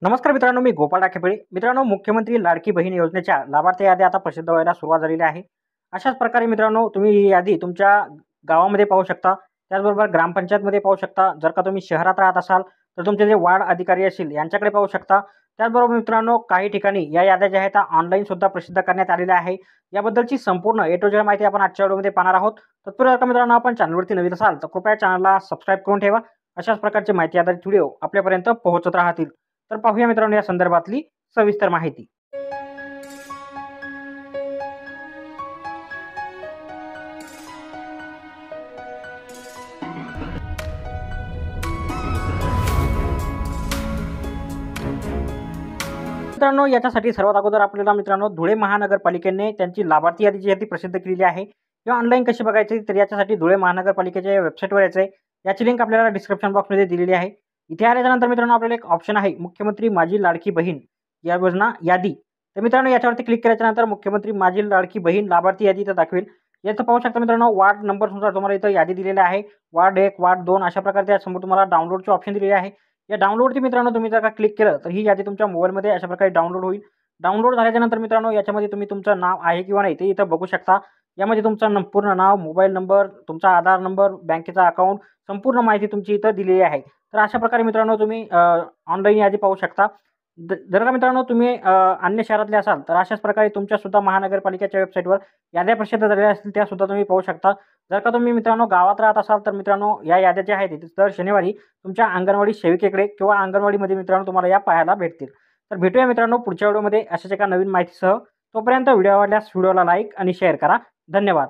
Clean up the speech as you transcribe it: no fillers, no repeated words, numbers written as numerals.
नमस्कार मित्रांनो, मी गोपाळ डाकेपळे. मित्रांनो, मुख्यमंत्री लाडकी बहीण योजनेच्या लाभार्थी याद्या आता प्रसिद्ध व्हायला सुरुवात झालेली आहे. अशाच प्रकारे मित्रांनो, तुम्ही ही यादी तुमच्या गावामध्ये पाहू शकता. त्याचबरोबर ग्रामपंचायतमध्ये पाहू शकता. जर का तुम्ही शहरात राहत असाल, तर तुमचे जे वार्ड अधिकारी असतील यांच्याकडे पाहू शकता. त्याचबरोबर मित्रांनो, काही ठिकाणी या याद्या ज्या आहेत ऑनलाईन सुद्धा प्रसिद्ध करण्यात आलेल्या आहे. याबद्दलची संपूर्ण ए टू झेड माहिती आपण आजच्या व्हिडिओमध्ये पाहणार आहोत. तत्पूर्वी जर का मित्रांनो आपण चॅनलवरती नवीन असाल, तर कृपया चॅनलला सबस्क्राईब करून ठेवा. अशाच प्रकारची माहिती आधारित व्हिडिओ आपल्यापर्यंत पोहोचत राहतील. तर पाहूया मित्रांनो या संदर्भातली सविस्तर माहिती. मित्रांनो, याच्यासाठी सर्वात अगोदर आपल्याला मित्रांनो धुळे महानगरपालिकेने त्यांची लाभार्थी यादी जी आहे ती प्रसिद्ध केलेली आहे. किंवा ऑनलाईन कशी बघायची, तर याच्यासाठी धुळे महानगरपालिकेच्या वेबसाईटवर यायचं आहे. याची लिंक आपल्याला डिस्क्रिप्शन बॉक्समध्ये दिलेली आहे. इथे आल्याच्यानंतर मित्रांनो आपल्याला एक ऑप्शन आहे मुख्यमंत्री माझी लाडकी बहीण या योजना यादी. तर मित्रांनो याच्यावरती क्लिक केल्याच्यानंतर मुख्यमंत्री माझी लाडकी बहीण लाभार्थी यादी इथं दाखवेल. याचं पाहू शकता मित्रांनो, वार्ड नंबरनुसार तुम्हाला इथं यादी दिलेली आहे. वार्ड 1, वार्ड 2 अशा प्रकारे त्यासमोर तुम्हाला डाउनलोडचे ऑप्शन दिलेले आहे. या डाउनलोडवरती मित्रांनो तुम्ही जर का क्लिक केलं, तर ही यादी तुमच्या मोबाईलमध्ये अशा प्रकारे डाउनलोड होईल. डाउनलोड झाल्याच्यानंतर मित्रांनो याच्यामध्ये तुम्ही तुमचं नाव आहे किंवा नाही ते इथं बघू शकता. यामध्ये तुमचं पूर्ण नाव, मोबाईल नंबर, तुमचा आधार नंबर, बँकेचा अकाउंट, संपूर्ण माहिती तुमची इथं दिलेली आहे. तर अशा प्रकारे मित्रांनो तुम्ही ऑनलाईन यादी पाहू शकता. जर का मित्रांनो तुम्ही अन्य शहरातले असाल, तर अशाच प्रकारे तुमच्यासुद्धा महानगरपालिकेच्या वेबसाईटवर याद्या प्रसिद्ध झालेल्या असतील त्यासुद्धा तुम्ही पाहू शकता. जर का तुम्ही मित्रांनो गावात राहत असाल, तर मित्रांनो या याद्या ज्या आहेत दर शनिवारी तुमच्या अंगणवाडी सेविकेकडे किंवा अंगणवाडीमध्ये मित्रांनो तुम्हाला या पाहायला भेटतील. तर भेटूया मित्रांनो पुढच्या व्हिडिओमध्ये अशाच एका नवीन माहितीसह. तोपर्यंत व्हिडिओ आवडल्यास व्हिडिओला लाईक आणि शेअर करा. धन्यवाद.